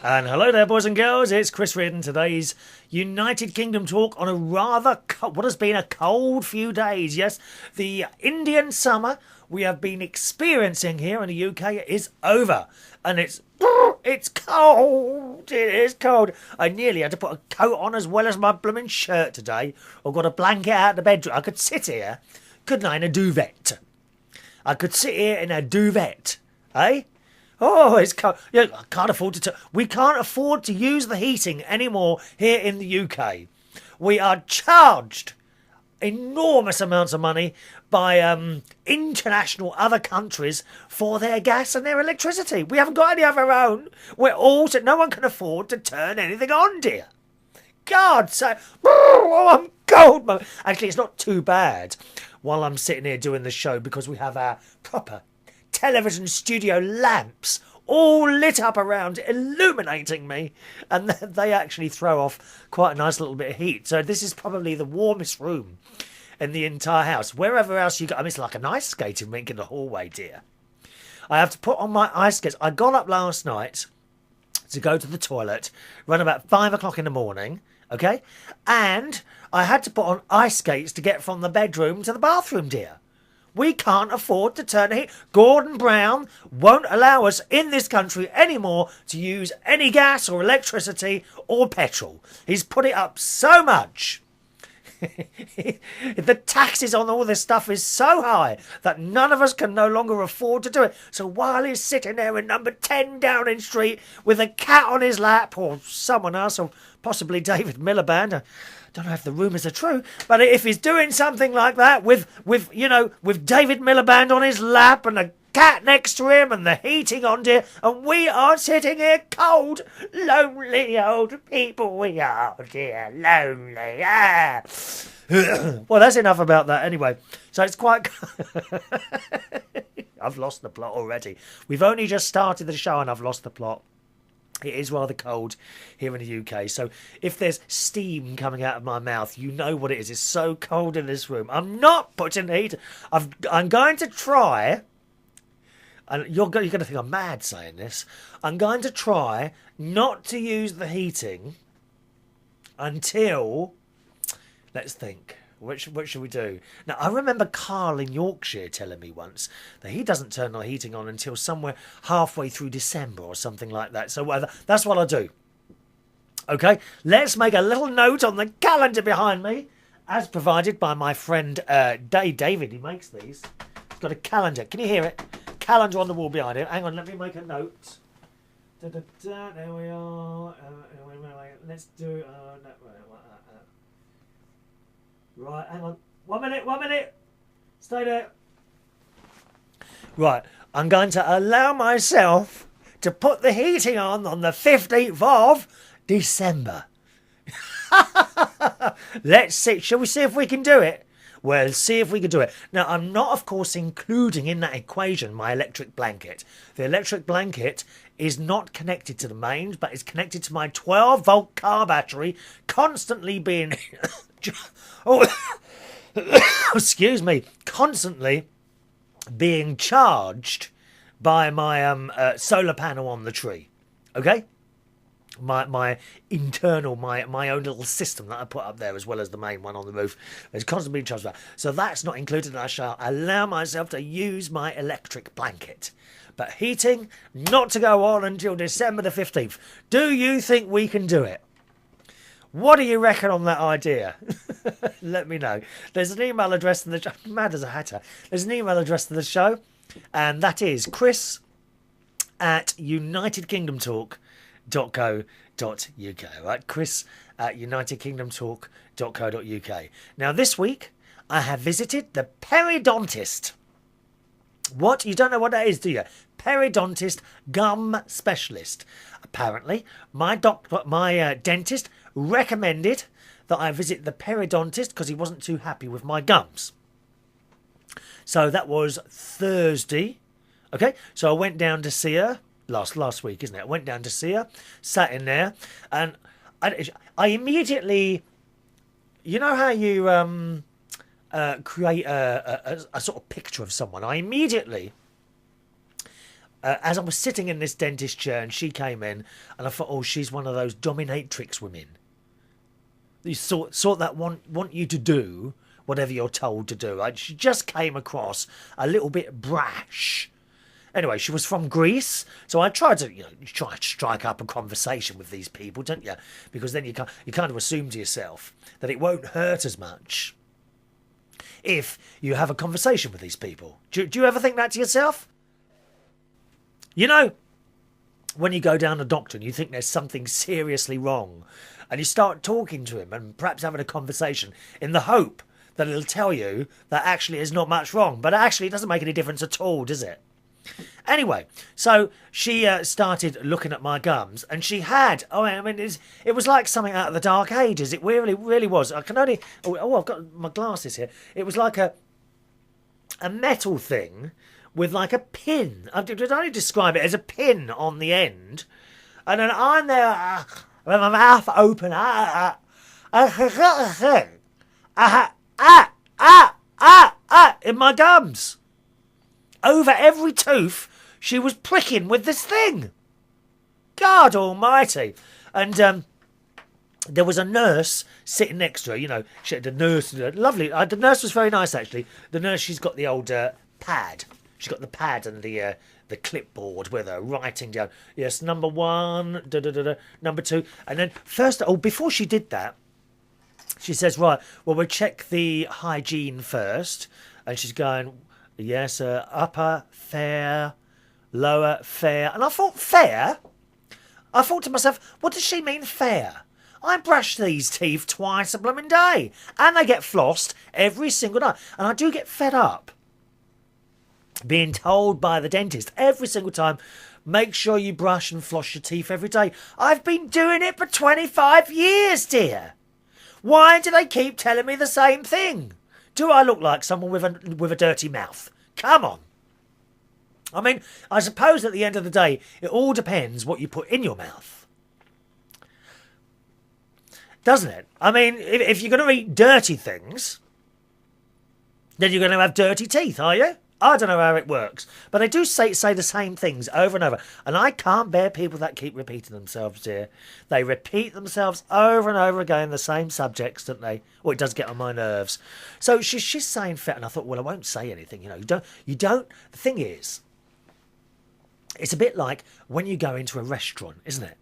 And hello there, boys and girls. It's Chris Reardon. Today's United Kingdom talk on a rather what has been a cold few days. Yes, the Indian summer we have been experiencing here in the UK is over, and it's cold. It is cold. I nearly had to put a coat on as well as my blooming shirt today, or got a blanket out of the bedroom. I could sit here, couldn't I, in a duvet? I could sit here in a duvet, eh? Oh, it's cold. Yeah, I can't afford to. We can't afford to use the heating anymore here in the UK. We are charged enormous amounts of money by international other countries for their gas and their electricity. We haven't got any of our own. No one can afford to turn anything on, dear. God, I'm cold. Actually, it's not too bad while I'm sitting here doing the show because we have our proper television studio lamps all lit up around, illuminating me, and they actually throw off quite a nice little bit of heat. So this is probably the warmest room in the entire house. Wherever else you go, I mean, it's like an ice skating rink in the hallway, dear. I have to put on my ice skates. I got up last night to go to the toilet, run about 5 o'clock in the morning, okay? And I had to put on ice skates to get from the bedroom to the bathroom, dear. We can't afford to turn the heat. Gordon Brown won't allow us in this country anymore to use any gas or electricity or petrol. He's put it up so much. The taxes on all this stuff is so high that none of us can no longer afford to do it. So while he's sitting there in number 10 Downing Street with a cat on his lap, or someone else, or possibly David Miliband, I don't know if the rumours are true, but if he's doing something like that with David Miliband on his lap and a cat next to him and the heating on, dear, and we are sitting here cold, lonely old people we are, dear, lonely. Ah. Well, that's enough about that anyway. So it's quite... I've lost the plot already. We've only just started the show and I've lost the plot. It is rather cold here in the UK, so if there's steam coming out of my mouth, you know what it is. It's so cold in this room. I'm not putting heat. I'm going to try, and you're going to think I'm mad saying this, I'm going to try not to use the heating until, let's think, what should we do? Now, I remember Carl in Yorkshire telling me once that he doesn't turn the heating on until somewhere halfway through December or something like that. So that's what I'll do. Okay, let's make a little note on the calendar behind me, as provided by my friend David. He makes these. He's got a calendar. Can you hear it? Calendar on the wall behind him. Hang on, let me make a note. There we are. Let's do... Right, hang on. 1 minute. Stay there. Right, I'm going to allow myself to put the heating on the 15th of December. Let's see. Shall we see if we can do it? Well, see if we can do it. Now, I'm not, of course, including in that equation my electric blanket. The electric blanket is not connected to the mains, but is connected to my 12-volt car battery, constantly being... excuse me, constantly being charged by my solar panel on the tree. Okay? My internal, my own little system that I put up there, as well as the main one on the roof, is constantly being charged by. So that's not included, and I shall allow myself to use my electric blanket. But heating, not to go on until December the 15th. Do you think we can do it? What do you reckon on that idea? Let me know. There's an email address to the show. Mad as a hatter. There's an email address to the show, and that is chris@unitedkingdomtalk.co.uk. Right, chris@unitedkingdomtalk.co.uk. Now, this week, I have visited the periodontist. What? You don't know what that is, do you? Periodontist, gum specialist. Apparently, my dentist recommended that I visit the periodontist because he wasn't too happy with my gums. So that was Thursday. Okay, so I went down to see her last week, isn't it? I went down to see her, sat in there, and I immediately, you know how you create a sort of picture of someone. I immediately as I was sitting in this dentist chair and she came in, and I thought, oh, she's one of those dominatrix women. You sort that want you to do whatever you're told to do. She just came across a little bit brash. Anyway, she was from Greece, so I tried to, you try to strike up a conversation with these people, don't you? Because then you kind of assume to yourself that it won't hurt as much if you have a conversation with these people. Do you ever think that to yourself? When you go down to a doctor and you think there's something seriously wrong, and you start talking to him and perhaps having a conversation in the hope that it'll tell you that actually there's not much wrong, but actually it doesn't make any difference at all, does it? Anyway, so she started looking at my gums, and she had, it was like something out of the Dark Ages. It really, really was. I can only, I've got my glasses here. It was like a metal thing with like a pin. I would only describe it as a pin on the end. And then I'm there with my mouth open. In my gums. Over every tooth, she was pricking with this thing. God almighty. And there was a nurse sitting next to her. She had the nurse, lovely. The nurse was very nice, actually. The nurse, she's got the old pad. She's got the pad and the clipboard with her, writing down, yes, number 1, number 2. And then before she did that, she says, right, well, we'll check the hygiene first. And she's going, yes, upper, fair, lower, fair. And I thought, fair? I thought to myself, what does she mean, fair? I brush these teeth twice a blooming day. And they get flossed every single night. And I do get fed up being told by the dentist every single time, make sure you brush and floss your teeth every day. I've been doing it for 25 years, dear. Why do they keep telling me the same thing? Do I look like someone with a dirty mouth? Come on. I mean, I suppose at the end of the day, it all depends what you put in your mouth. Doesn't it? I mean, if you're going to eat dirty things, then you're going to have dirty teeth, are you? I don't know how it works. But they do say the same things over and over. And I can't bear people that keep repeating themselves, dear. They repeat themselves over and over again, the same subjects, don't they? Well, it does get on my nerves. So she's saying fat, and I thought, well, I won't say anything. You don't. The thing is, it's a bit like when you go into a restaurant, isn't it?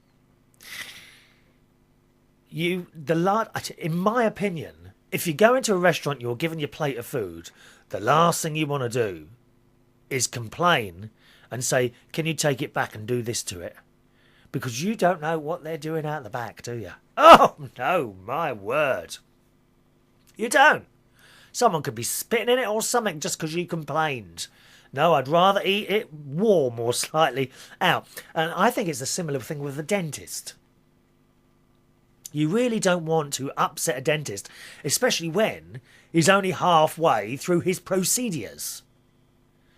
In my opinion, if you go into a restaurant, you're given your plate of food, the last thing you want to do is complain and say, can you take it back and do this to it? Because you don't know what they're doing out the back, do you? Oh, no, my word. You don't. Someone could be spitting in it or something just because you complained. No, I'd rather eat it warm or slightly out. And I think it's a similar thing with the dentist. You really don't want to upset a dentist, especially when he's only halfway through his procedures.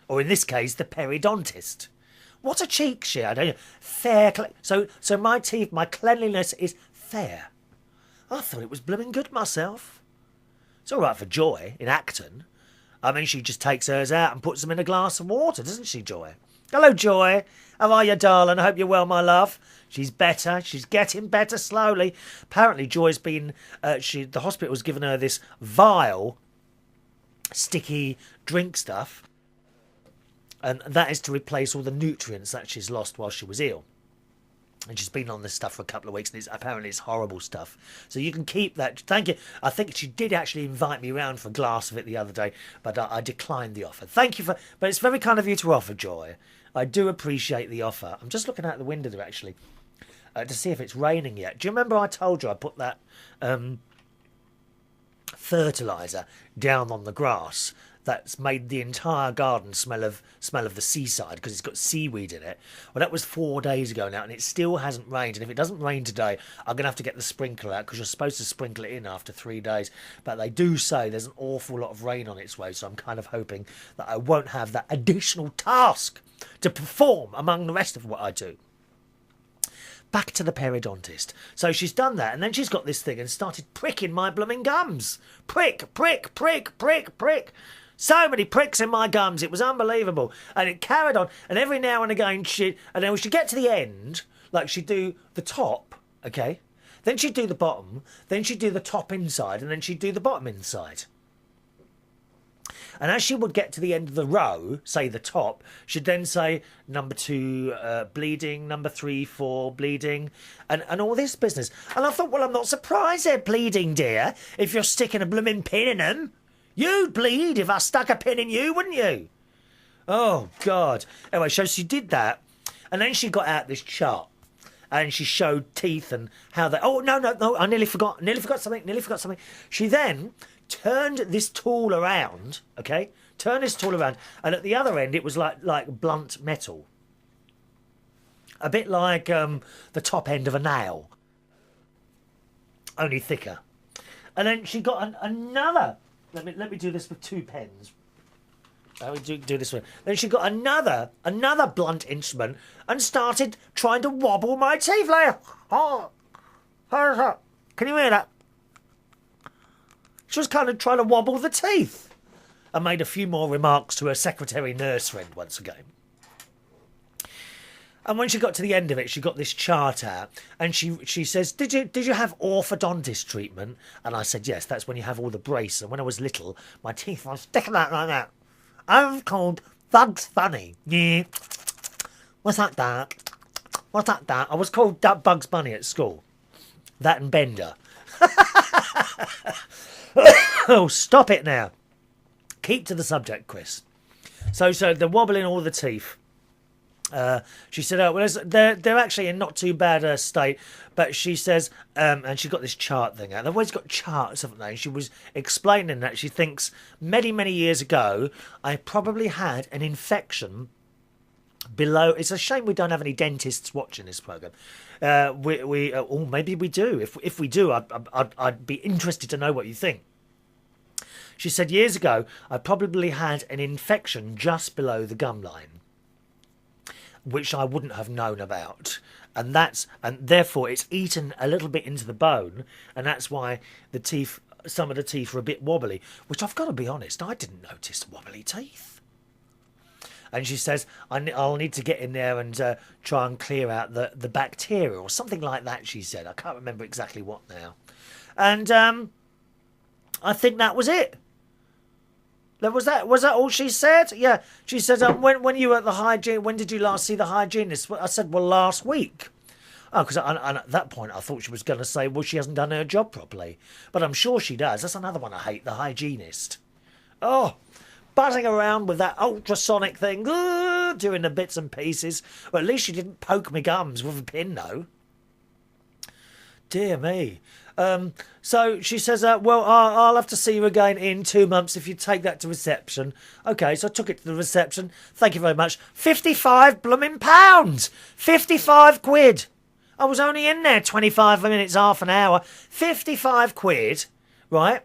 Or in this case, the periodontist. What a cheek she had. Fair. So my teeth, my cleanliness is fair. I thought it was blooming good myself. It's all right for Joy in Acton. I mean, she just takes hers out and puts them in a glass of water, doesn't she, Joy? Hello, Joy. How are you, darling? I hope you're well, my love. She's better. She's getting better slowly. Apparently, Joy's been... the hospital's given her this vile, sticky drink stuff. And that is to replace all the nutrients that she's lost while she was ill. And she's been on this stuff for a couple of weeks, and apparently it's horrible stuff. So you can keep that. Thank you. I think she did actually invite me round for a glass of it the other day, but I declined the offer. Thank you for... But it's very kind of you to offer, Joy. I do appreciate the offer. I'm just looking out the window there, actually, to see if it's raining yet. Do you remember I told you I put that fertiliser down on the grass that's made the entire garden smell of the seaside because it's got seaweed in it? Well, that was 4 days ago now, and it still hasn't rained. And if it doesn't rain today, I'm going to have to get the sprinkler out because you're supposed to sprinkle it in after 3 days. But they do say there's an awful lot of rain on its way, so I'm kind of hoping that I won't have that additional task to perform among the rest of what I do. Back to the periodontist. So she's done that, and then she's got this thing and started pricking my blooming gums. Prick, prick, prick, prick, prick. So many pricks in my gums. It was unbelievable. And it carried on. And every now and again, and then when she'd get to the end, like she'd do the top, okay? Then she'd do the bottom. Then she'd do the top inside. And then she'd do the bottom inside. And as she would get to the end of the row, say the top, she'd then say number 2 bleeding, number 3, 4 bleeding, and all this business. And I thought, well, I'm not surprised they're bleeding, dear, if you're sticking a blooming pin in them. You'd bleed if I stuck a pin in you, wouldn't you? Oh, God. Anyway, so she did that, and then she got out this chart, and she showed teeth and how they... Oh, no, I nearly forgot something. She then turned this tool around, okay? And at the other end, it was like blunt metal. A bit like the top end of a nail. Only thicker. And then she got another... Let me do this with 2 pens. We do this one. Then she got another blunt instrument and started trying to wobble my teeth like... Oh, can you hear that? She was kind of trying to wobble the teeth. And made a few more remarks to her secretary nurse friend once again. And when she got to the end of it, she got this chart out, and she says, "Did you have orthodontist treatment?" And I said, "Yes, that's when you have all the brace. And when I was little, my teeth were sticking out like that. I was called Bugs Bunny. Yeah. What's that? I was called Bugs Bunny at school. That and Bender." Oh, stop it now. Keep to the subject, Chris. So they're wobbling all the teeth. She said, "Oh, well, they're actually in not too bad a state." But she says, and she got this chart thing out. They've always got charts, haven't they? And she was explaining that she thinks many, many years ago, I probably had an infection below. It's a shame we don't have any dentists watching this program. Or maybe we do. If we do, I'd be interested to know what you think. She said, years ago, I probably had an infection just below the gum line, which I wouldn't have known about. And therefore it's eaten a little bit into the bone, and that's why some of the teeth are a bit wobbly, which I've got to be honest, I didn't notice wobbly teeth. And she says, I'll need to get in there and try and clear out the bacteria or something like that, she said. I can't remember exactly what now. And I think that was it. Was that all she said? Yeah. She said, when you were at the hygiene, when did you last see the hygienist? I said, well, last week. Oh, because at that point I thought she was going to say, well, she hasn't done her job properly. But I'm sure she does. That's another one I hate, the hygienist. Oh, buzzing around with that ultrasonic thing, doing the bits and pieces. Well, at least she didn't poke me gums with a pin, though. Dear me. So she says, well, I'll have to see you again in 2 months if you take that to reception. Okay, so I took it to the reception. Thank you very much. 55 blooming pounds. 55 quid. I was only in there 25 minutes, half an hour. 55 quid, right,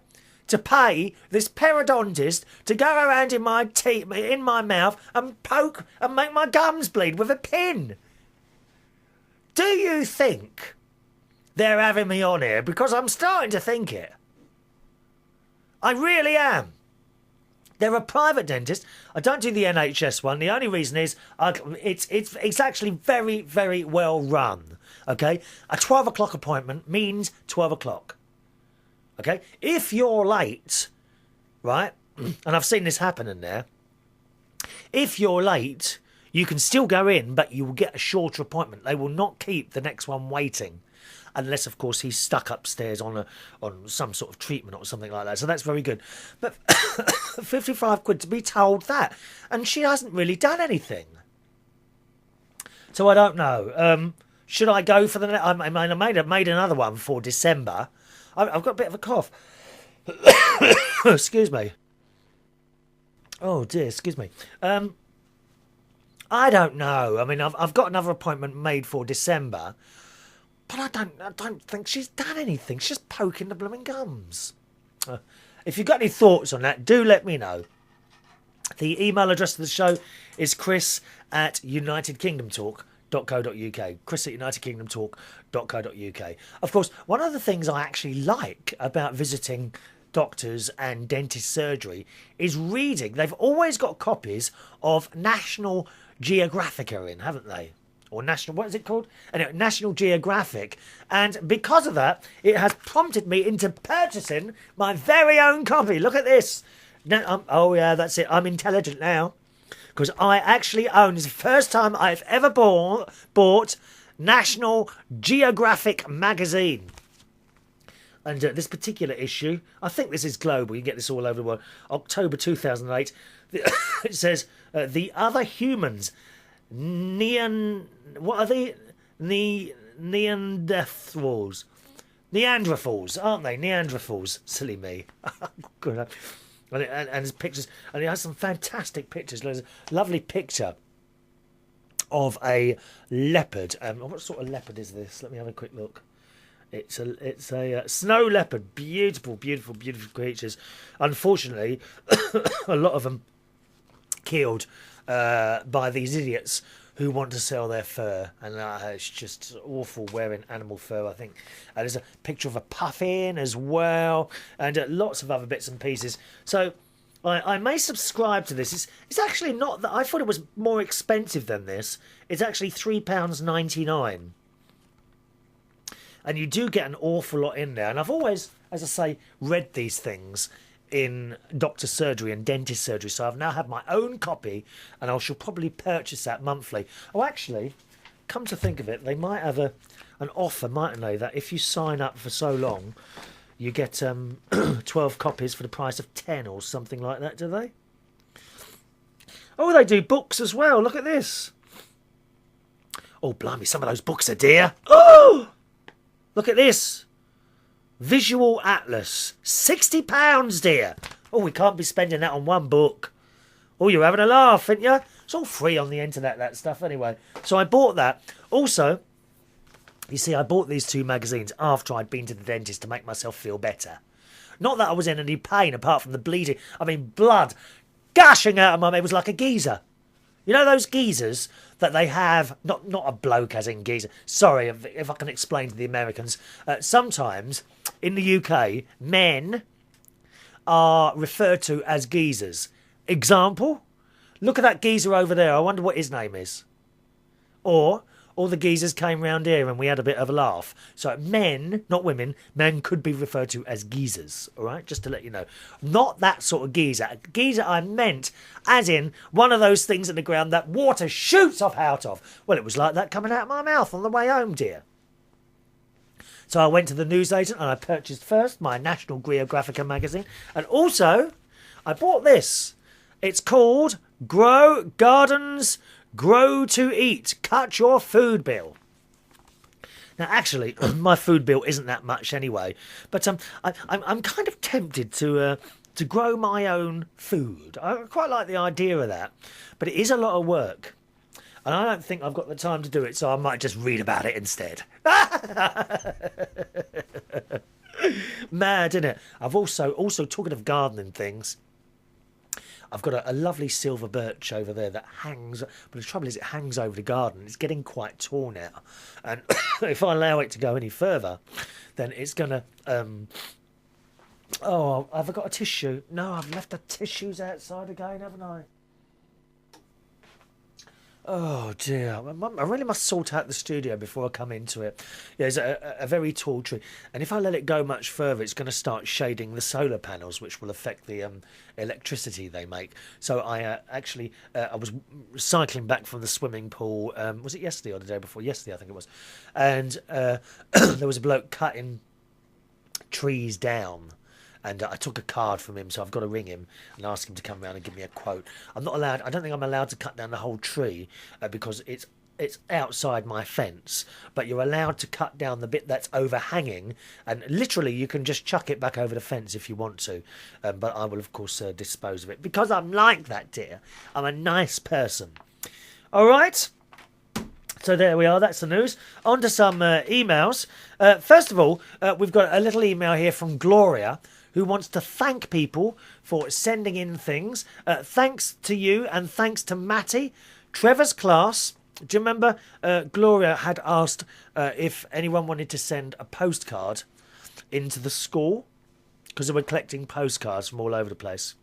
to pay this periodontist to go around in my teeth, in my mouth, and poke and make my gums bleed with a pin. Do you think they're having me on here? Because I'm starting to think it. I really am. They're a private dentist. I don't do the NHS one. The only reason is it's actually very, very well run. Okay? A 12 o'clock appointment means 12 o'clock. Okay? If you're late, right, and I've seen this happen in there, if you're late, you can still go in, but you will get a shorter appointment. They will not keep the next one waiting. Unless, of course, he's stuck upstairs on some sort of treatment or something like that. So that's very good. But 55 quid to be told that. And she hasn't really done anything. So I don't know. Should I go for the... I made another one for December. I've got a bit of a cough. Excuse me. Oh, dear, excuse me. I don't know. I mean, I've got another appointment made for December. But I don't think she's done anything. She's just poking the blooming gums. If you've got any thoughts on that, do let me know. The email address of the show is chris@unitedkingdomtalk.co.uk. chris@unitedkingdomtalk.co.uk. Of course, one of the things I actually like about visiting doctors and dentist surgery is reading. They've always got copies of National Geographic in, haven't they? Or National, what is it called? Anyway, National Geographic. And because of that, it has prompted me into purchasing my very own copy. Look at this. No, oh, yeah, that's it. I'm intelligent now. Because I actually own, it's the first time I've ever bought National Geographic magazine. And this particular issue, I think this is global, you get this all over the world, October 2008, it says, the other humans, what are they? Neanderthals. Neanderthals, aren't they? Neanderthals. Silly me. Good. And there's pictures, and it has some fantastic pictures. There's a lovely picture of a leopard. What sort of leopard is this? Let me have a quick look. It's a snow leopard. Beautiful, beautiful, beautiful creatures. Unfortunately, a lot of them killed by these idiots who want to sell their fur, and it's just awful wearing animal fur, I think. There's a picture of a puffin as well, and lots of other bits and pieces. So I may subscribe to this. It's actually not that. I thought it was more expensive than this. It's actually £3.99. And you do get an awful lot in there. And I've always, as I say, read these things in doctor's surgery and dentist surgery. So I've now had my own copy, and I shall probably purchase that monthly. Oh, actually, come to think of it, they might have an offer, mightn't they, that if you sign up for so long, you get 12 copies for the price of 10 or something like that, do they? Oh, they do books as well. Look at this. Oh, blimey, some of those books are dear. Oh! Look at this. Visual Atlas. £60, dear. Oh, we can't be spending that on one book. Oh, you're having a laugh, ain't you? It's all free on the internet, that stuff, anyway. So I bought that. Also, you see, I bought these two magazines after I'd been to the dentist to make myself feel better. Not that I was in any pain apart from the bleeding. I mean, blood gushing out of my mouth. It was like a geezer. You know those geezers that they have, not a bloke as in geezer. Sorry, if I can explain to the Americans. Sometimes in the UK, men are referred to as geezers. Example, look at that geezer over there. I wonder what his name is. Or all the geezers came round here and we had a bit of a laugh. So men, not women, men could be referred to as geezers, all right? Just to let you know. Not that sort of geezer. Geezer I meant as in one of those things in the ground that water shoots off out of. Well, it was like that coming out of my mouth on the way home, dear. So I went to the newsagent and I purchased first my National Geographic magazine. And also, I bought this. It's called Grow Gardens Grow to Eat. Cut your food bill. Now, actually, my food bill isn't that much anyway. But I'm kind of tempted to grow my own food. I quite like the idea of that. But it is a lot of work. And I don't think I've got the time to do it, so I might just read about it instead. Mad, isn't it? I've also talking of gardening things, I've got a lovely silver birch over there that hangs, but the trouble is it hangs over the garden. It's getting quite tall now. And if I allow it to go any further, then it's going to... Oh, have I got a tissue? No, I've left the tissues outside again, haven't I? Oh dear, I really must sort out the studio before I come into it. Yeah, it's a very tall tree, and if I let it go much further, it's going to start shading the solar panels, which will affect the electricity they make. So I I was cycling back from the swimming pool, was it yesterday or the day before? Yesterday, I think it was, and there was a bloke cutting trees down. And I took a card from him, so I've got to ring him and ask him to come round and give me a quote. I'm not allowed. I don't think I'm allowed to cut down the whole tree because it's outside my fence. But you're allowed to cut down the bit that's overhanging, and literally you can just chuck it back over the fence if you want to. But I will, of course, dispose of it because I'm like that, dear. I'm a nice person. All right. So there we are, that's the news. On to some emails. First of all, we've got a little email here from Gloria, who wants to thank people for sending in things. Thanks to you and thanks to Matty. Trevor's class, do you remember Gloria had asked if anyone wanted to send a postcard into the school? because we're collecting postcards from all over the place.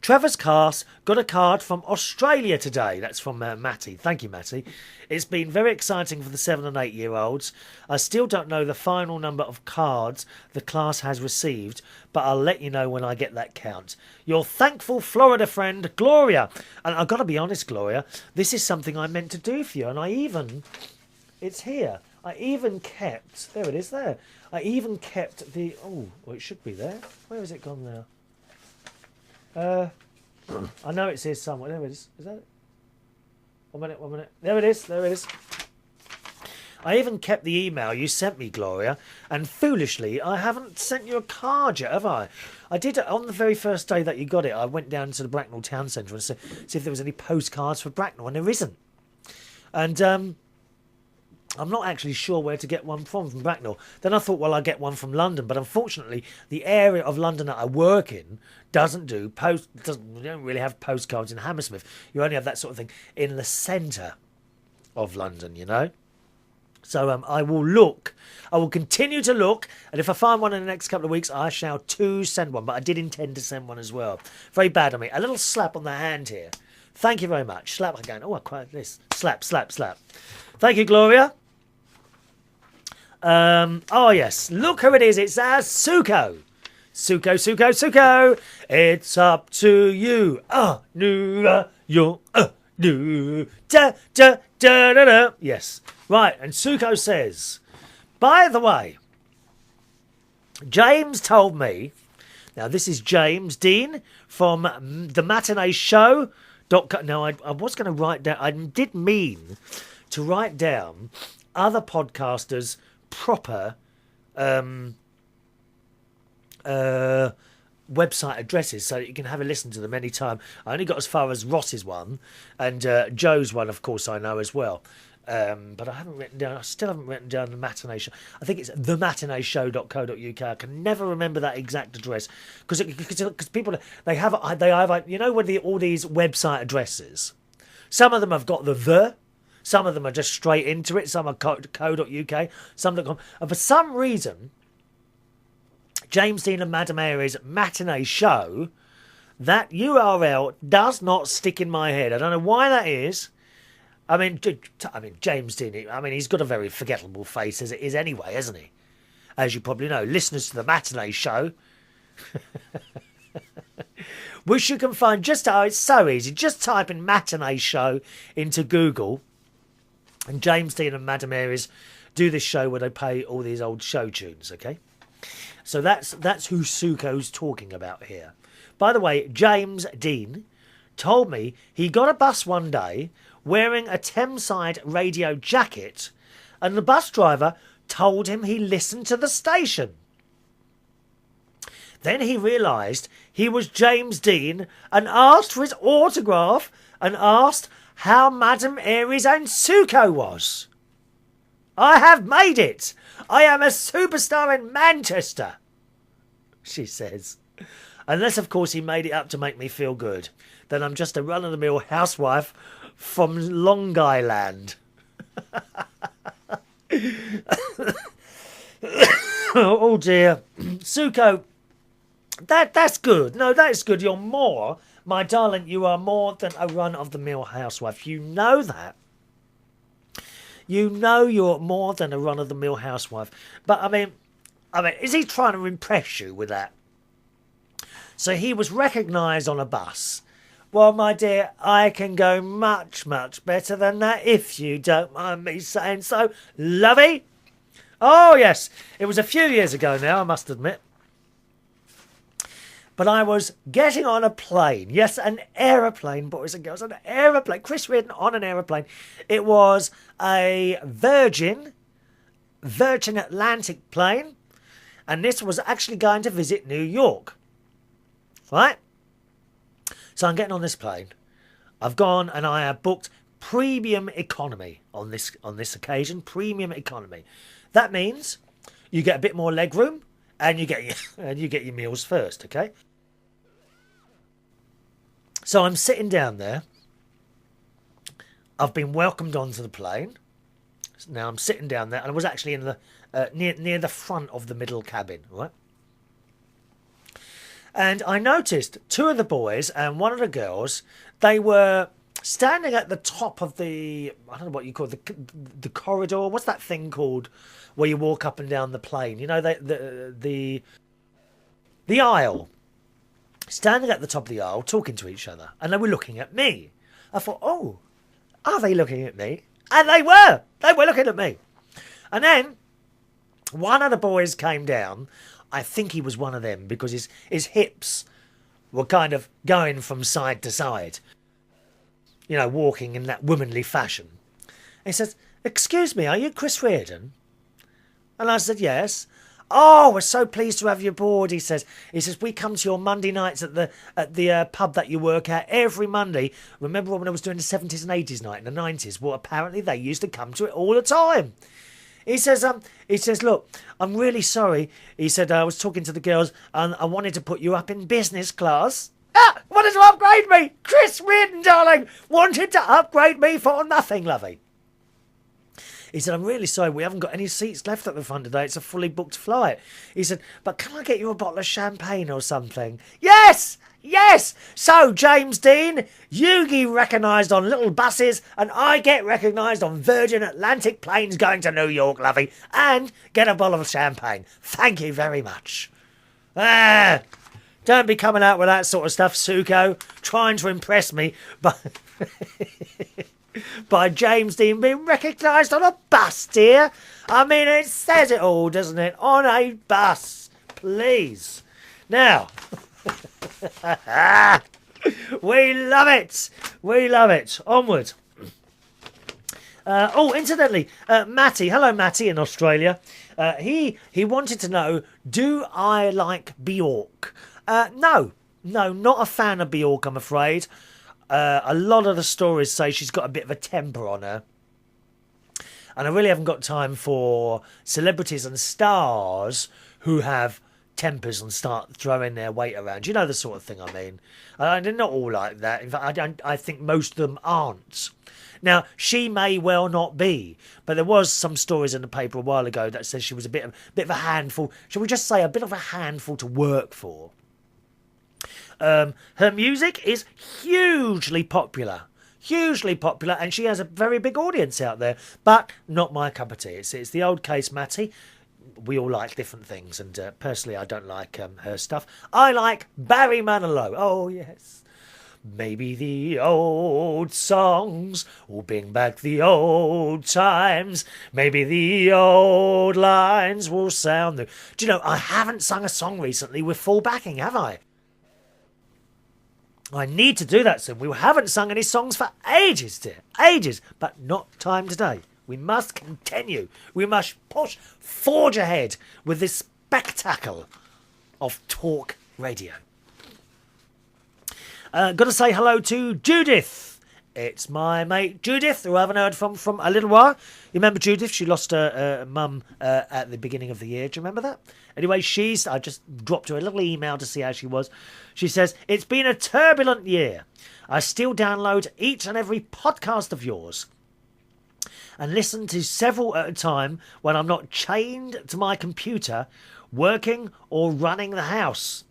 Trevor's cast got a card from Australia today. That's from Matty. Thank you, Matty. It's been very exciting for the 7 and 8 year olds. I still don't know the final number of cards the class has received, but I'll let you know when I get that count. Your thankful Florida friend, Gloria. And I've got to be honest, Gloria, this is something I meant to do for you. And it's here. I even kept, there it is there. I even kept the, oh, well, it should be there. Where has it gone now? I know it's here somewhere. There it is. Is that it? 1 minute, 1 minute. There it is. There it is. I even kept the email you sent me, Gloria, and foolishly, I haven't sent you a card yet, have I? I did it on the very first day that you got it. I went down to the Bracknell town centre and see if there was any postcards for Bracknell, and there isn't. And I'm not actually sure where to get one from Bracknell. Then I thought, well, I'll get one from London. But unfortunately, the area of London that I work in doesn't we don't really have postcards in Hammersmith. You only have that sort of thing in the centre of London, you know. So I will continue to look. And if I find one in the next couple of weeks, I shall too send one. But I did intend to send one as well. Very bad of me. A little slap on the hand here. Thank you very much. Slap again. Oh, I quite this. Slap, slap, slap. Thank you, Gloria. Oh yes, look who it is. It's Suko. Suko. It's up to you. New da. Yes. Right, and Suko says, by the way, James told me, now this is James Dean from the Matinee Show. Now I was going to write down, I did mean to write down other podcasters' proper website addresses so that you can have a listen to them anytime. I only got as far as Ross's one, and Joe's one, of course, I know as well. But I still haven't written down the Matinee Show. I think it's thematineeshow.co.uk. I can never remember that exact address because people they have you know with all these website addresses. Some of them have got the. Some of them are just straight into it. Some are co.uk. Some .com. And for some reason, James Dean and Madam Mary's Matinee Show, that URL does not stick in my head. I don't know why that is. I mean, James Dean, he's got a very forgettable face as it is anyway, hasn't he? As you probably know, listeners to the Matinee Show, which you can find it's so easy. Just type in Matinee Show into Google, and James Dean and Madam Mary's do this show where they play all these old show tunes, okay? So that's who Suko's talking about here. By the way, James Dean told me he got a bus one day wearing a Thameside radio jacket, and the bus driver told him he listened to the station. Then he realised he was James Dean and asked for his autograph and asked how Madam Aries and Suko was. I have made it. I am a superstar in Manchester, she says. Unless, of course, he made it up to make me feel good. Then I'm just a run-of-the-mill housewife from Long Island. Oh dear. Suko, that's good. No, that's good. You're more, my darling, you are more than a run-of-the-mill housewife. You know that. You know you're more than a run-of-the-mill housewife. But, I mean, is he trying to impress you with that? So he was recognised on a bus. Well, my dear, I can go much, much better than that, if you don't mind me saying so. Lovey? Oh, yes. It was a few years ago now, I must admit. But I was getting on a plane. Yes, an aeroplane, boys and girls, an aeroplane. Chris Reardon on an aeroplane. It was a Virgin Atlantic plane. And this was actually going to visit New York. Right? So I'm getting on this plane. I've gone and I have booked premium economy on this occasion. Premium economy. That means you get a bit more leg room and you get your meals first, okay? So I'm sitting down there. I've been welcomed onto the plane. Now I'm sitting down there, and I was actually in the near the front of the middle cabin, right? And I noticed two of the boys and one of the girls, they were standing at the top of the, I don't know what you call it, the corridor. What's that thing called where you walk up and down the plane? You know, the aisle. Standing at the top of the aisle, talking to each other. And they were looking at me. I thought, oh, are they looking at me? And they were. They were looking at me. And then one of the boys came down. I think he was one of them because his hips were kind of going from side to side. You know, walking in that womanly fashion. He says, excuse me, are you Chris Reardon? And I said, yes. Oh, we're so pleased to have you aboard, he says. He says, we come to your Monday nights at the pub that you work at every Monday. Remember when I was doing the 70s and 80s night in the 90s? Well, apparently they used to come to it all the time. He says, look, I'm really sorry. He said, I was talking to the girls and I wanted to put you up in business class. Ah, wanted to upgrade me. Chris Reardon, darling, wanted to upgrade me for nothing, lovey. He said, I'm really sorry, we haven't got any seats left at the front today. It's a fully booked flight. He said, but can I get you a bottle of champagne or something? Yes! Yes! So, James Dean, you get recognised on little buses and I get recognised on Virgin Atlantic planes going to New York, lovey, and get a bottle of champagne. Thank you very much. Don't be coming out with that sort of stuff, Suko, trying to impress me by James Dean being recognised on a bus, dear. I mean, it says it all, doesn't it? On a bus, please. Now... we love it. We love it. Onward. Incidentally, Matty. Hello, Matty in Australia. He wanted to know, do I like Bjork? No, not a fan of Bjork, I'm afraid. A lot of the stories say she's got a bit of a temper on her. And I really haven't got time for celebrities and stars who have tempers and start throwing their weight around. You know the sort of thing I mean. They're not all like that. In fact, I think most of them aren't. Now, she may well not be, but there was some stories in the paper a while ago that says she was a bit of a handful. Shall we just say a bit of a handful to work for? Her music is hugely popular, and she has a very big audience out there, but not my cup of tea. It's the old case, Matty. We all like different things, and personally I don't like her stuff. I like Barry Manilow. Oh, yes. Maybe the old songs will bring back the old times. Maybe the old lines will sound new. Do you know, I haven't sung a song recently with full backing, have I? I need to do that soon. We haven't sung any songs for ages, dear. Ages. But not time today. We must continue. We must forge ahead with this spectacle of talk radio. Got to say hello to Judith. It's my mate Judith, who I haven't heard from a little while. You remember Judith? She lost her mum at the beginning of the year. Do you remember that? Anyway, I just dropped her a little email to see how she was. She says, it's been a turbulent year. I still download each and every podcast of yours and listen to several at a time when I'm not chained to my computer, working or running the house.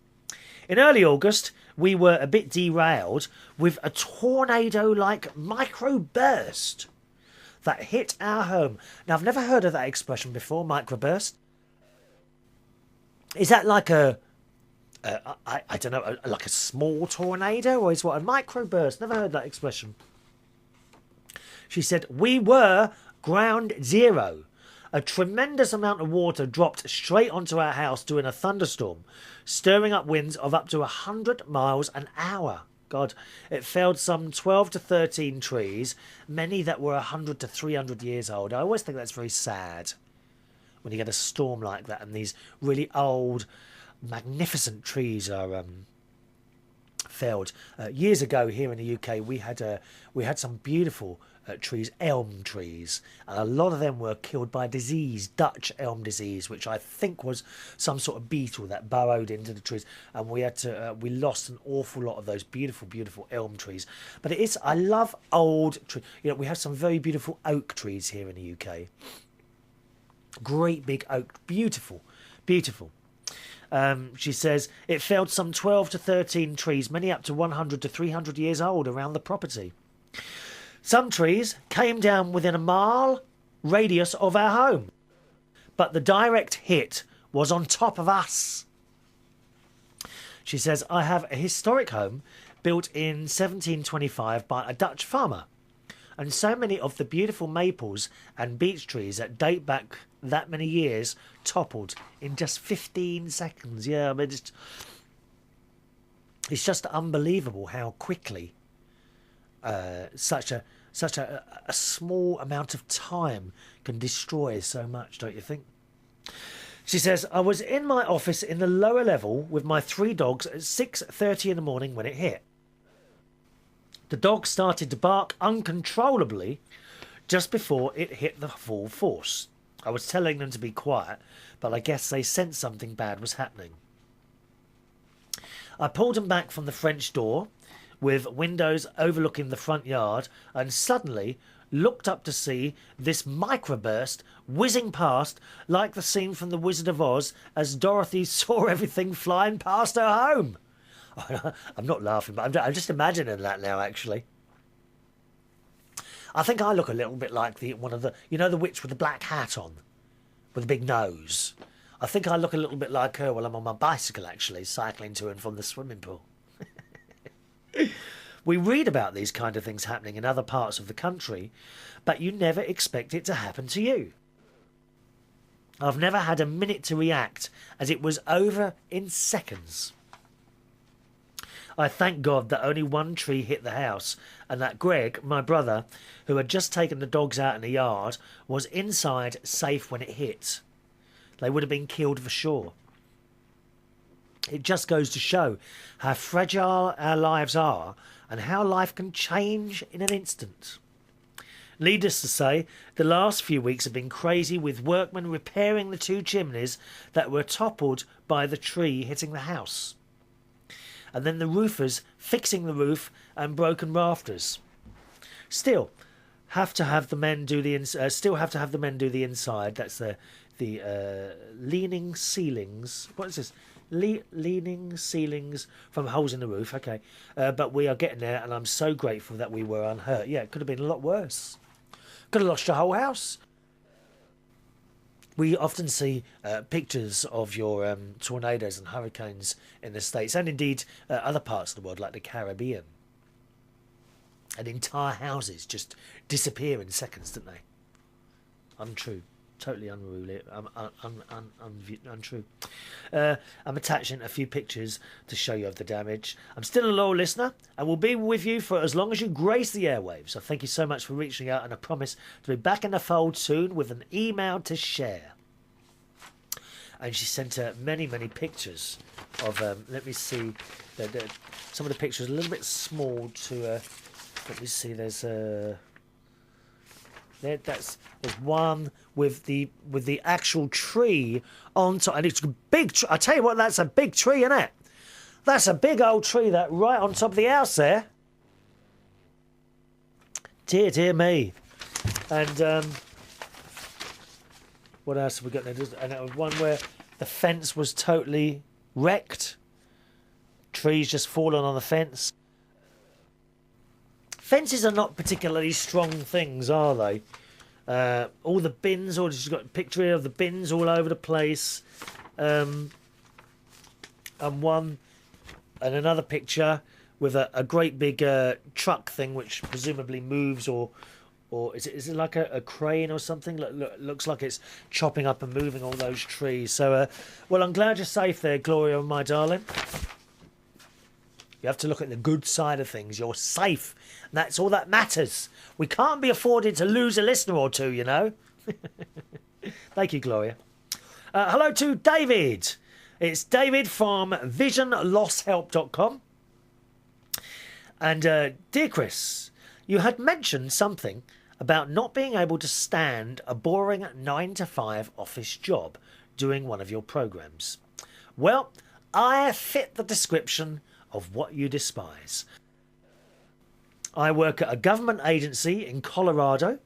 In early August, we were a bit derailed with a tornado-like microburst that hit our home. Now, I've never heard of that expression before, microburst. Is that like I don't know, like a small tornado, or is what a microburst? Never heard that expression. She said, we were ground zero. A tremendous amount of water dropped straight onto our house during a thunderstorm, stirring up winds of up to 100 miles an hour. God, it felled some 12 to 13 trees, many that were 100 to 300 years old. I always think that's very sad when you get a storm like that and these really old, magnificent trees are felled. Years ago here in the UK, we had some beautiful trees, elm trees, and a lot of them were killed by disease, Dutch elm disease, which I think was some sort of beetle that burrowed into the trees, and we lost an awful lot of those beautiful elm trees. But I love old trees. You know, we have some very beautiful oak trees here in the UK. Great big oak, beautiful. She says it felled some 12 to 13 trees, many up to 100 to 300 years old, around the property. Some trees came down within a mile radius of our home, but the direct hit was on top of us. She says, I have a historic home built in 1725 by a Dutch farmer, and so many of the beautiful maples and beech trees that date back that many years toppled in just 15 seconds. Yeah, I mean, it's just unbelievable how quickly such a small amount of time can destroy so much, don't you think? She says, I was in my office in the lower level with my 3 dogs at 6:30 in the morning when it hit. The dogs started to bark uncontrollably just before it hit the full force. I was telling them to be quiet, but I guess they sensed something bad was happening. I pulled them back from the French door with windows overlooking the front yard and suddenly looked up to see this microburst whizzing past like the scene from The Wizard of Oz as Dorothy saw everything flying past her home. I'm not laughing, but I'm just imagining that now, actually. I think I look a little bit like the witch with the black hat on, with the big nose. I think I look a little bit like her while I'm on my bicycle, actually, cycling to and from the swimming pool. We read about these kind of things happening in other parts of the country, but you never expect it to happen to you. I've never had a minute to react, as it was over in seconds. I thank God that only one tree hit the house, and that Greg, my brother, who had just taken the dogs out in the yard, was inside safe when it hit. They would have been killed for sure. It just goes to show how fragile our lives are and how life can change in an instant. Needless to say, the last few weeks have been crazy, with workmen repairing the 2 chimneys that were toppled by the tree hitting the house, and then the roofers fixing the roof and broken rafters. Still have to have the men do the inside. That's the leaning ceilings. What is this? Leaning ceilings from holes in the roof. Okay, but we are getting there, and I'm so grateful that we were unhurt. Yeah, it could have been a lot worse. Could have lost your whole house. We often see pictures of your tornadoes and hurricanes in the States, and indeed other parts of the world like the Caribbean. And entire houses just disappear in seconds, don't they? Untrue. Totally unruly. Untrue. I'm attaching a few pictures to show you of the damage. I'm still a loyal listener and will be with you for as long as you grace the airwaves. So thank you so much for reaching out, and I promise to be back in the fold soon with an email to share. And she sent many pictures of, let me see, some of the pictures a little bit small to, let me see, there's one with the actual tree on top, and it's a big. I tell you what, that's a big tree, isn't it? That's a big old tree that right on top of the house there. Dear me. And what else have we got there? And it was one where the fence was totally wrecked. Trees just fallen on the fence. Fences are not particularly strong things, are they? All the bins, or she's got a picture here of the bins all over the place. And another picture with a great big truck thing, which presumably moves, or is it like a crane or something? Looks like it's chopping up and moving all those trees. So, well, I'm glad you're safe there, Gloria, my darling. You have to look at the good side of things. You're safe. And that's all that matters. We can't be afforded to lose a listener or two, you know. Thank you, Gloria. Hello to David. It's David from visionlosshelp.com. And dear Chris, you had mentioned something about not being able to stand a boring 9-to-5 office job doing one of your programs. Well, I fit the description of what you despise. I work at a government agency in Colorado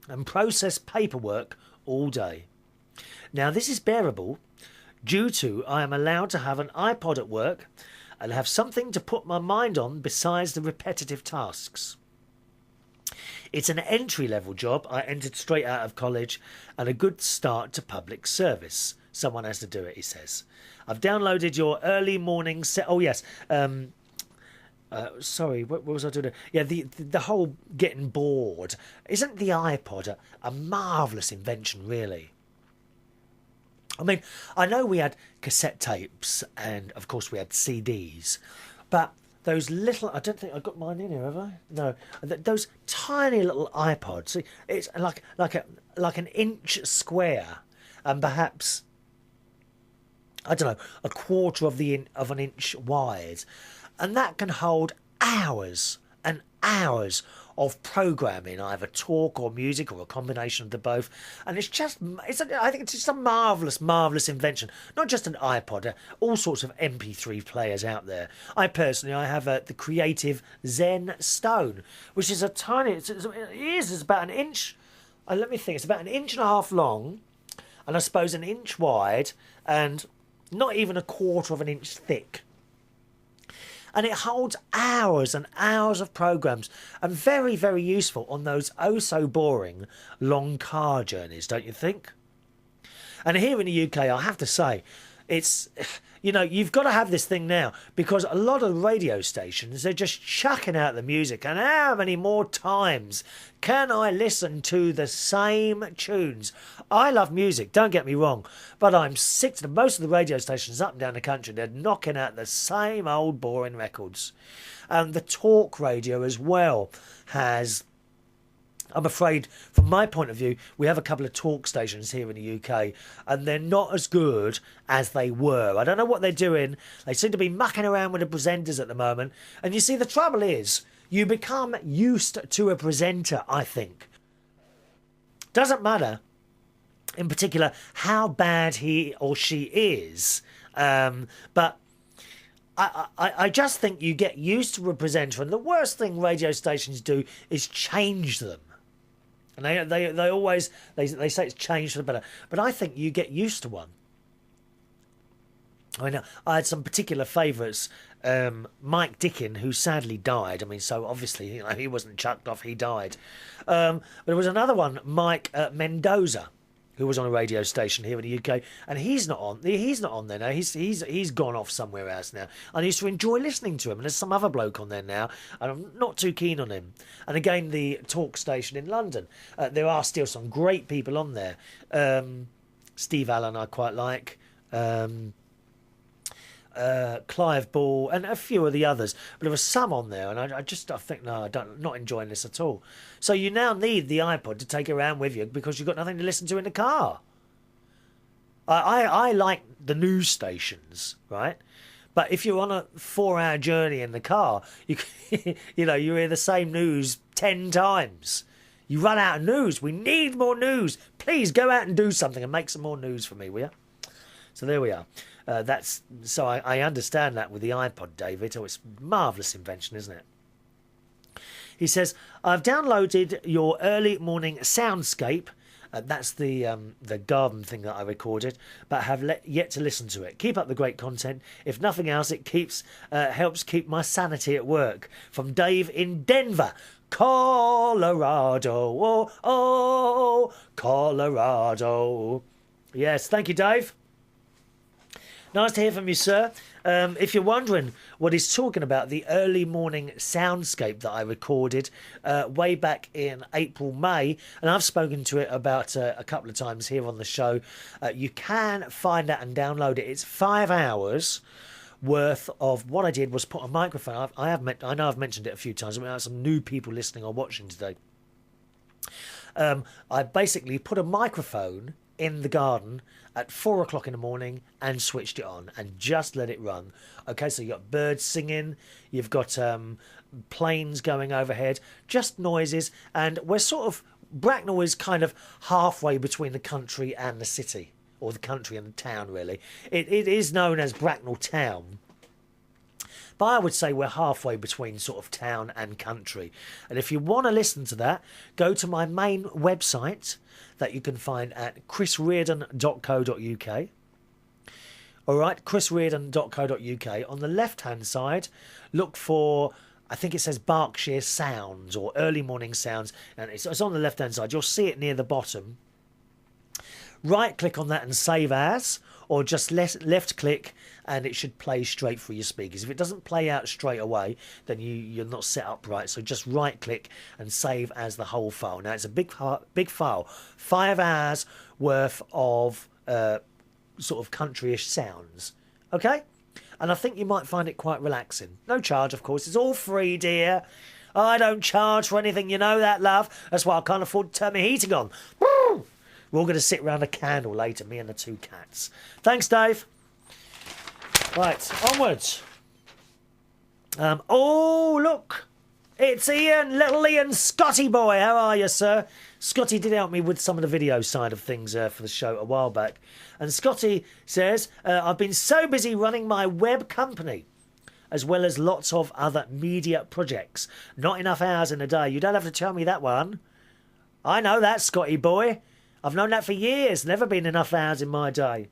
and process paperwork all day. Now, this is bearable due to I am allowed to have an iPod at work and have something to put my mind on besides the repetitive tasks. It's an entry-level job. I entered straight out of college and a good start to public service. Someone has to do it, he says. I've downloaded your early morning set. Oh, yes. Sorry, what was I doing? Yeah, the whole getting bored. Isn't the iPod a marvellous invention, really? I mean, I know we had cassette tapes and, of course, we had CDs, but those little... I don't think I've got mine in here, have I? No. Those tiny little iPods, it's like an inch square and perhaps, I don't know, a quarter of an inch wide. And that can hold hours and hours of programming, either talk or music or a combination of the both. And I think it's just a marvellous invention. Not just an iPod, all sorts of MP3 players out there. I have the Creative Zen Stone, which is a tiny, it's about an inch, let me think, it's about an inch and a half long, and I suppose an inch wide, and not even a quarter of an inch thick. And it holds hours and hours of programmes, and very, very useful on those oh-so-boring long car journeys, don't you think? And here in the UK, I have to say, it's, you've got to have this thing now, because a lot of radio stations, they're just chucking out the music. And how many more times can I listen to the same tunes? I love music, don't get me wrong, but I'm sick to most of the radio stations up and down the country. They're knocking out the same old boring records. And the talk radio as well has... I'm afraid, from my point of view, we have a couple of talk stations here in the UK, and they're not as good as they were. I don't know what they're doing. They seem to be mucking around with the presenters at the moment. And you see, the trouble is, you become used to a presenter, I think. Doesn't matter, in particular, how bad he or she is. But I just think you get used to a presenter, and the worst thing radio stations do is change them. And they always say it's changed for the better, but I think you get used to one. I know I had some particular favourites. Mike Dickin, who sadly died. I mean, so obviously he wasn't chucked off; he died. But there was another one, Mike Mendoza, who was on a radio station here in the UK, and he's not on there now. He's gone off somewhere else now. I used to enjoy listening to him, and there's some other bloke on there now, and I'm not too keen on him. And again, the talk station in London, there are still some great people on there. Steve Allen, I quite like. Clive Ball and a few of the others, but there was some on there, and I think no, I'm not enjoying this at all. So you now need the iPod to take around with you because you've got nothing to listen to in the car. I like the news stations, right? But if you're on a 4-hour journey in the car, you hear the same news 10 times. You run out of news. We need more news. Please go out and do something and make some more news for me, will you? So there we are. I understand that with the iPod, David. Oh, it's a marvellous invention, isn't it? He says, I've downloaded your early morning soundscape. That's the garden thing that I recorded, but have yet to listen to it. Keep up the great content. If nothing else, it helps keep my sanity at work. From Dave in Denver, Colorado. Oh, Colorado. Yes, thank you, Dave. Nice to hear from you, sir. If you're wondering what he's talking about, the early morning soundscape that I recorded way back in April, May, and I've spoken to it about a couple of times here on the show. You can find that and download it. It's 5 hours worth of what I did was put a microphone. I know I've mentioned it a few times. I mean, I have some new people listening or watching today. I basically put a microphone in the garden at 4 o'clock in the morning and switched it on and just let it run. Okay, so you've got birds singing, you've got planes going overhead, just noises, and we're sort of... Bracknell is kind of halfway between the country and the city, or the country and the town, really. It is known as Bracknell Town, but I would say we're halfway between sort of town and country. And if you want to listen to that, go to my main website that you can find at chrisreardon.co.uk. All right, chrisreardon.co.uk. On the left-hand side, look for, I think it says Berkshire Sounds or Early Morning Sounds, and it's on the left-hand side. You'll see it near the bottom. Right-click on that and save as, or just left-click and it should play straight through your speakers. If it doesn't play out straight away, then you're not set up right. So just right-click and save as the whole file. Now, it's a big file, 5 hours worth of sort of countryish sounds. Okay? And I think you might find it quite relaxing. No charge, of course. It's all free, dear. I don't charge for anything, you know that, love. That's why I can't afford to turn my heating on. Woo! We're all going to sit round a candle later, me and the 2 cats. Thanks, Dave. Right, onwards. Oh, look. It's Ian, little Ian, Scotty boy. How are you, sir? Scotty did help me with some of the video side of things for the show a while back. And Scotty says, I've been so busy running my web company, as well as lots of other media projects. Not enough hours in a day. You don't have to tell me that one. I know that, Scotty boy. I've known that for years. Never been enough hours in my day.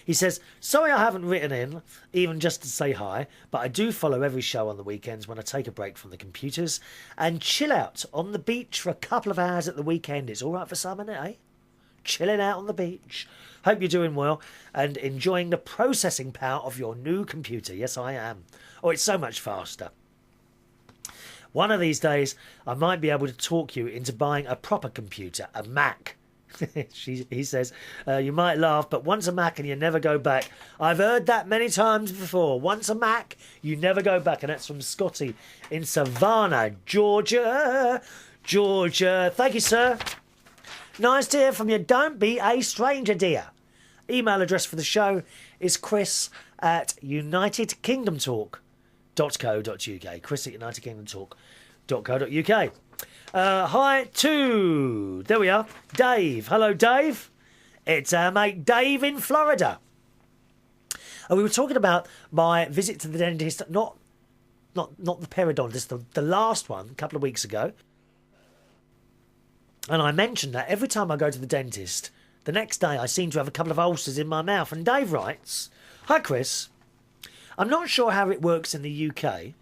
He says, sorry I haven't written in, even just to say hi, but I do follow every show on the weekends when I take a break from the computers and chill out on the beach for a couple of hours at the weekend. It's all right for some, isn't it, eh? Chilling out on the beach. Hope you're doing well and enjoying the processing power of your new computer. Yes, I am. Oh, it's so much faster. One of these days, I might be able to talk you into buying a proper computer, a Mac. He says, you might laugh, but once a Mac and you never go back. I've heard that many times before. Once a Mac, you never go back. And that's from Scotty in Savannah, Georgia. Georgia. Thank you, sir. Nice to hear from you. Don't be a stranger, dear. Email address for the show is chris@unitedkingdomtalk.co.uk. chris@unitedkingdomtalk.co.uk. Hi to, there we are, Dave. Hello, Dave. It's our mate Dave in Florida. And we were talking about my visit to the dentist, not the periodontist, the last one, a couple of weeks ago. And I mentioned that every time I go to the dentist, the next day I seem to have a couple of ulcers in my mouth. And Dave writes, hi, Chris. I'm not sure how it works in the UK,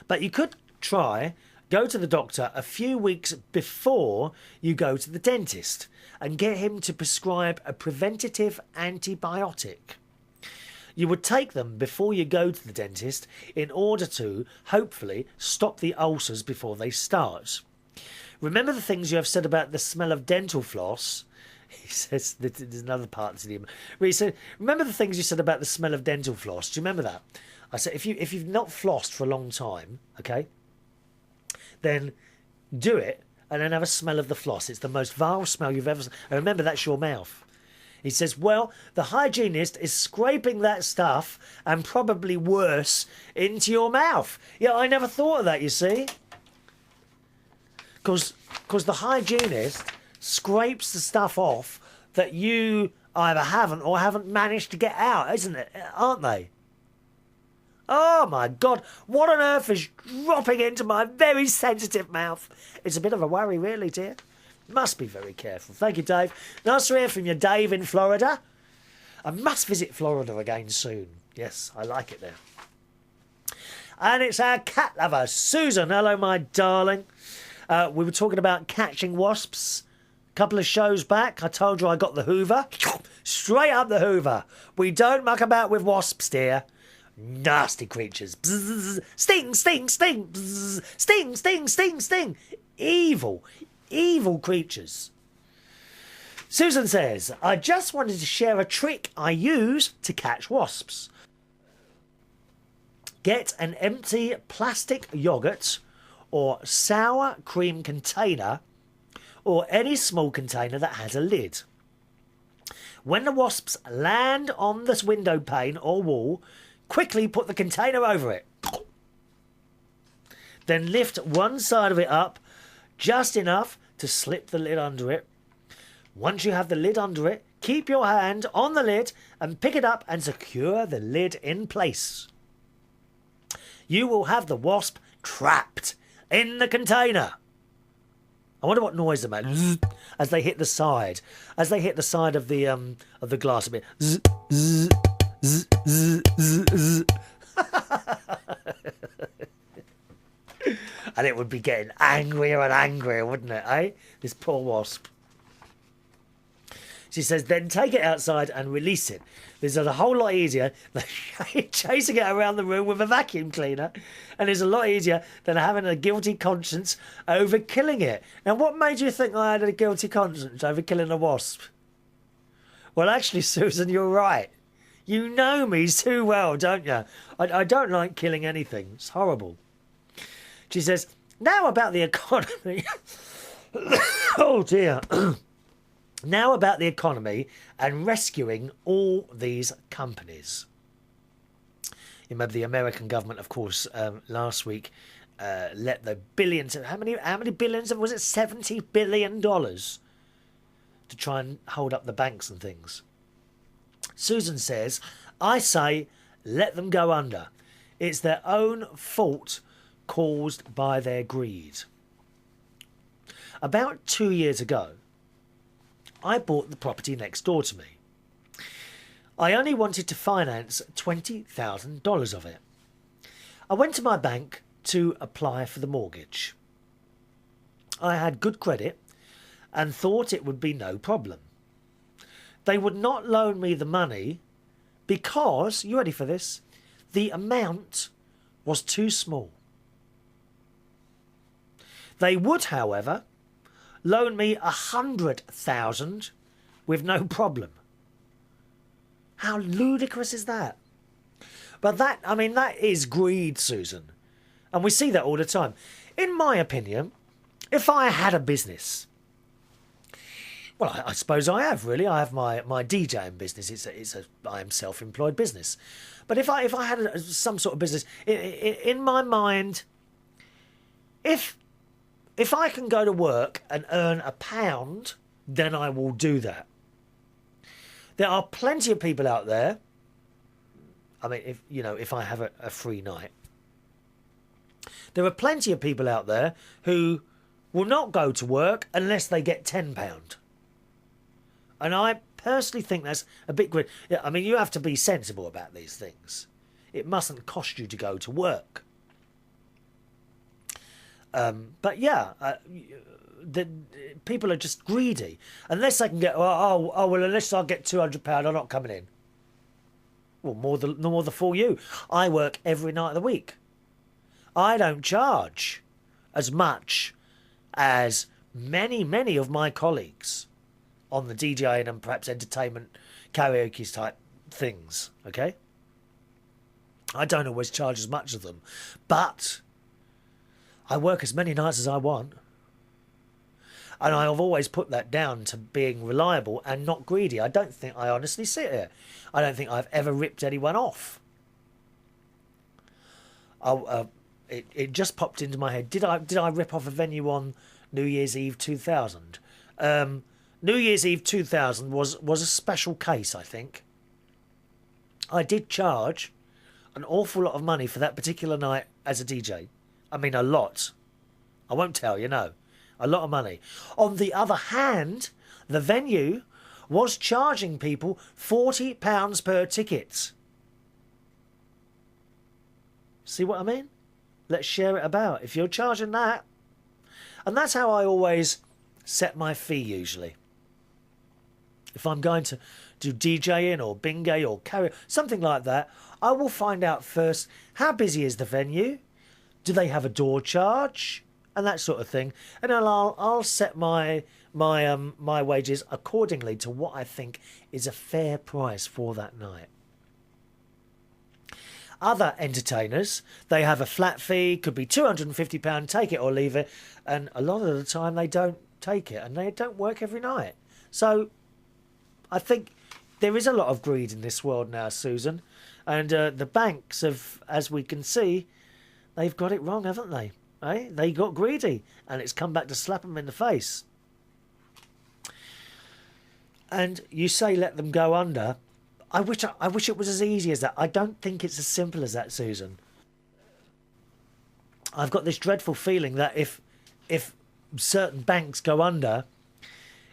but you could try go to the doctor a few weeks before you go to the dentist and get him to prescribe a preventative antibiotic. You would take them before you go to the dentist in order to, hopefully, stop the ulcers before they start. Remember the things you have said about the smell of dental floss? He says, there's another part to him. He said, remember the things you said about the smell of dental floss? Do you remember that? I said, if you've not flossed for a long time, okay, then do it and then have a smell of the floss. It's the most vile smell you've ever... And remember, that's your mouth. He says, well, the hygienist is scraping that stuff and probably worse into your mouth. Yeah, I never thought of that, you see. Because the hygienist scrapes the stuff off that you either haven't or haven't managed to get out, isn't it? Aren't they? Oh, my God. What on earth is dropping into my very sensitive mouth? It's a bit of a worry, really, dear. Must be very careful. Thank you, Dave. Nice to hear from you, Dave, in Florida. I must visit Florida again soon. Yes, I like it there. And it's our cat lover, Susan. Hello, my darling. We were talking about catching wasps a couple of shows back. I told you I got the Hoover. Straight up the Hoover. We don't muck about with wasps, dear. Nasty creatures. Bzz, sting, sting, sting. Bzz, sting, sting, sting, sting. Evil, evil creatures. Susan says, I just wanted to share a trick I use to catch wasps. Get an empty plastic yogurt or sour cream container or any small container that has a lid. When the wasps land on this window pane or wall, quickly put the container over it. Then lift one side of it up just enough to slip the lid under it. Once you have the lid under it, keep your hand on the lid and pick it up and secure the lid in place. You will have the wasp trapped in the container. I wonder what noise they make as they hit the side. As they hit the side of the glass a bit. And it would be getting angrier and angrier, wouldn't it, eh? This poor wasp. She says, then take it outside and release it. This is a whole lot easier than chasing it around the room with a vacuum cleaner. And it's a lot easier than having a guilty conscience over killing it. Now, what made you think I had a guilty conscience over killing a wasp? Well, actually, Susan, you're right. You know me too well, don't you? I don't like killing anything. It's horrible. She says, now about the economy. Oh, dear. Now about the economy and rescuing all these companies. You remember the American government, of course, last week let the billions... How many billions? Was it $70 billion to try and hold up the banks and things? Susan says, I say, let them go under. It's their own fault caused by their greed. About 2 years ago, I bought the property next door to me. I only wanted to finance $20,000 of it. I went to my bank to apply for the mortgage. I had good credit and thought it would be no problem. They would not loan me the money because, you ready for this? The amount was too small. They would, however, loan me 100,000 with no problem. How ludicrous is that? But that is greed, Susan. And we see that all the time. In my opinion, if I had a business, well, I suppose I have, really. I have my DJing business. I am self-employed business. But if I had some sort of business, in my mind, if I can go to work and earn £1, then I will do that. There are plenty of people out there. I mean, if I have a free night, there are plenty of people out there who will not go to work unless they get £10. And I personally think that's a bit great. I mean, you have to be sensible about these things. It mustn't cost you to go to work. But yeah, the people are just greedy. Unless they can get, well, unless I get £200, I'm not coming in. Well, more the fool you. I work every night of the week. I don't charge as much as many of my colleagues on the DJing and perhaps entertainment karaoke type things, okay? I don't always charge as much as them, but I work as many nights as I want. And I have always put that down to being reliable and not greedy. I don't think I honestly sit here. I don't think I've ever ripped anyone off. It just popped into my head. Did I rip off a venue on New Year's Eve 2000? New Year's Eve 2000 was a special case, I think. I did charge an awful lot of money for that particular night as a DJ. I mean, a lot. I won't tell you, no. A lot of money. On the other hand, the venue was charging people £40 per ticket. See what I mean? Let's share it about. If you're charging that. And that's how I always set my fee usually. If I'm going to do DJing or bingo or karaoke, something like that, I will find out first, how busy is the venue? Do they have a door charge? And that sort of thing. And then I'll set my wages accordingly to what I think is a fair price for that night. Other entertainers, they have a flat fee, could be £250, take it or leave it, and a lot of the time they don't take it, and they don't work every night. So I think there is a lot of greed in this world now, Susan, and the banks have, as we can see, they've got it wrong, haven't they? Eh? They got greedy, and it's come back to slap them in the face. And you say let them go under. I wish it was as easy as that. I don't think it's as simple as that, Susan. I've got this dreadful feeling that if certain banks go under,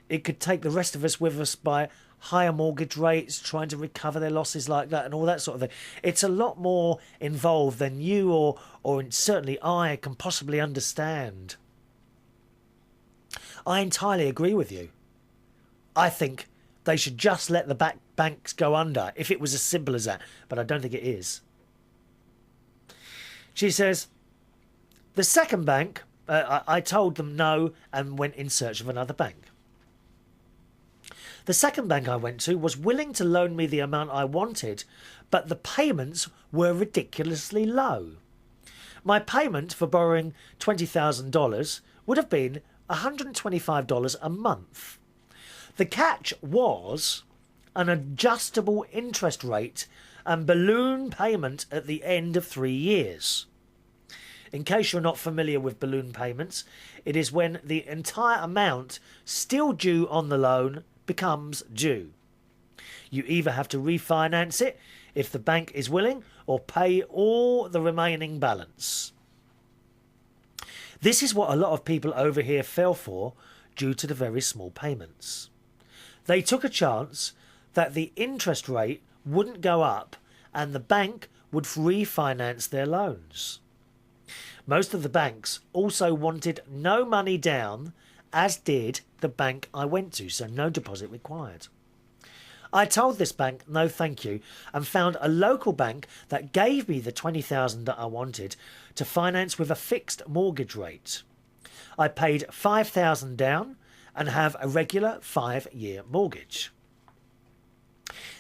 it could take the rest of us with us by higher mortgage rates, trying to recover their losses like that and all that sort of thing. It's a lot more involved than you or certainly I can possibly understand. I entirely agree with you. I think they should just let the banks go under if it was as simple as that, but I don't think it is. She says, the second bank, I told them no and went in search of another bank. The second bank I went to was willing to loan me the amount I wanted, but the payments were ridiculously low. My payment for borrowing $20,000 would have been $125 a month. The catch was an adjustable interest rate and balloon payment at the end of 3 years. In case you're not familiar with balloon payments, it is when the entire amount still due on the loan becomes due. You either have to refinance it if the bank is willing or pay all the remaining balance. This is what a lot of people over here fell for due to the very small payments. They took a chance that the interest rate wouldn't go up and the bank would refinance their loans. Most of the banks also wanted no money down, as did the bank I went to, so no deposit required. I told this bank no thank you and found a local bank that gave me the $20,000 that I wanted to finance with a fixed mortgage rate. I paid $5,000 down and have a regular 5-year mortgage.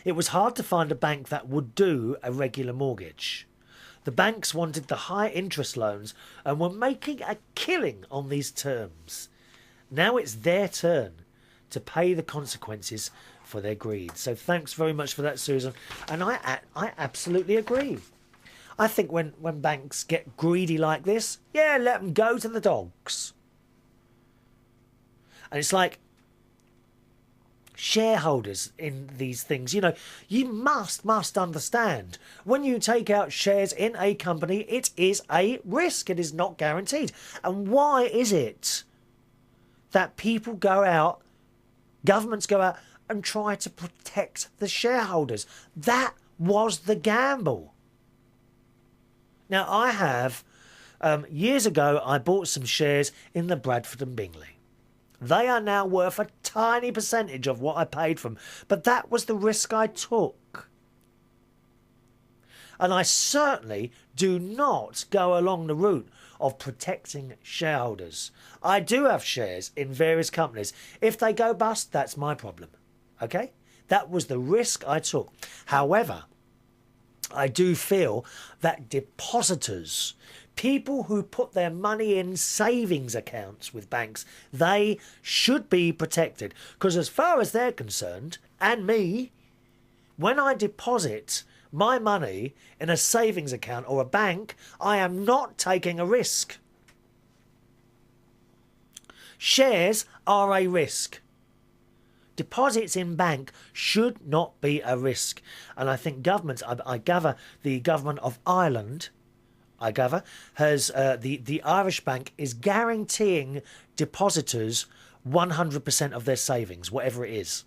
It was hard to find a bank that would do a regular mortgage. The banks wanted the high interest loans and were making a killing on these terms. Now it's their turn to pay the consequences for their greed. So thanks very much for that, Susan. And I absolutely agree. I think when banks get greedy like this, yeah, let them go to the dogs. And it's like shareholders in these things. You know, you must understand when you take out shares in a company, it is a risk. It is not guaranteed. And why is it that people go out, governments go out and try to protect the shareholders? That was the gamble. Now, I have, years ago, I bought some shares in the Bradford and Bingley. They are now worth a tiny percentage of what I paid for them, but that was the risk I took. And I certainly do not go along the route of protecting shareholders. I do have shares in various companies. If they go bust, that's my problem. Okay? That was the risk I took. However, I do feel that depositors, people who put their money in savings accounts with banks, they should be protected. Because as far as they're concerned, and me, when I deposit my money in a savings account or a bank, I am not taking a risk. Shares are a risk. Deposits in bank should not be a risk. And I think governments, I gather the government of Ireland, has the Irish bank is guaranteeing depositors 100% of their savings, whatever it is.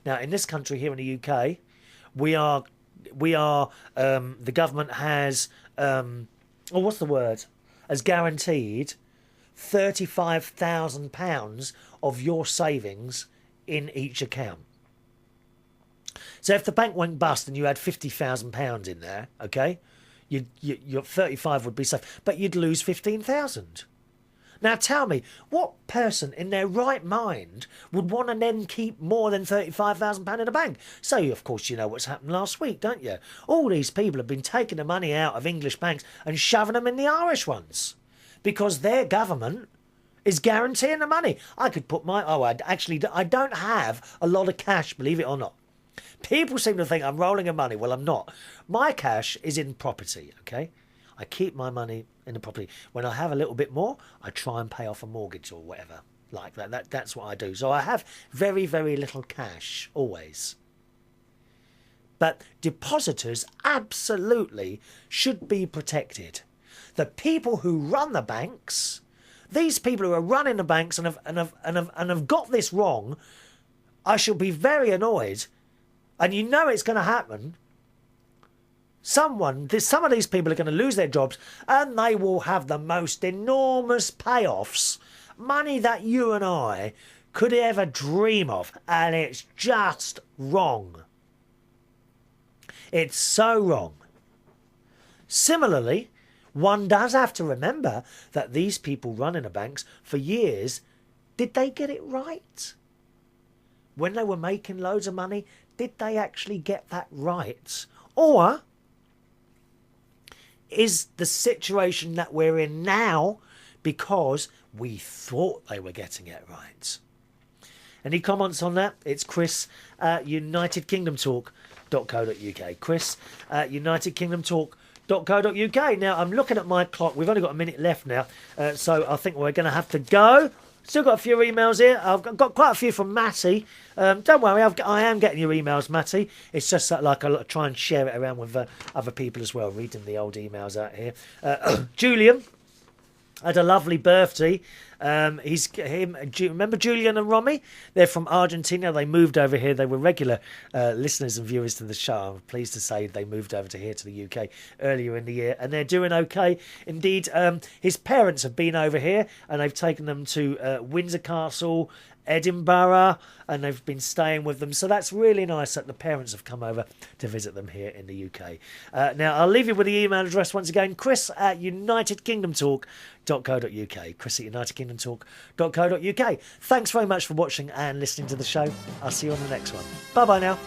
Now, in this country here in the UK, the government has, has guaranteed £35,000 of your savings in each account. So if the bank went bust and you had £50,000 in there, okay, your 35 would be safe, but you'd lose 15,000. Now tell me, what person in their right mind would want to then keep more than £35,000 in a bank? So, of course, you know what's happened last week, don't you? All these people have been taking the money out of English banks and shoving them in the Irish ones because their government is guaranteeing the money. I could put my... I don't have a lot of cash, believe it or not. People seem to think I'm rolling in money. Well, I'm not. My cash is in property, okay? I keep my money in the property. When I have a little bit more, I try and pay off a mortgage or whatever like that. That's what I do. So I have very, very little cash, always. But depositors absolutely should be protected. The people who run the banks, these people who are running the banks and have got this wrong, I shall be very annoyed. And you know it's going to happen. Some of these people are going to lose their jobs, and they will have the most enormous payoffs, money that you and I could ever dream of, and it's just wrong. It's so wrong. Similarly, one does have to remember that these people running the banks for years, did they get it right? When they were making loads of money, did they actually get that right? Or is the situation that we're in now because we thought they were getting it right? Any comments on that? It's Chris at UnitedKingdomTalk.co.uk. Chris at UnitedKingdomTalk.co.uk. Now, I'm looking at my clock. We've only got a minute left now, so I think we're going to have to go. Still got a few emails here. I've got quite a few from Matty. Don't worry, I am getting your emails, Matty. It's just that, like, I try and share it around with other people as well, reading the old emails out here. Julian had a lovely birthday. Remember Julian and Romy? They're from Argentina. They moved over here. They were regular listeners and viewers to the show. I'm pleased to say they moved over to here to the UK earlier in the year, and they're doing okay indeed. His parents have been over here, and they've taken them to Windsor Castle, Edinburgh, and they've been staying with them. So that's really nice that the parents have come over to visit them here in the UK. Now, I'll leave you with the email address once again, Chris at UnitedKingdomTalk.co.uk. Chris at UnitedKingdomTalk.co.uk. Thanks very much for watching and listening to the show. I'll see you on the next one. Bye-bye now.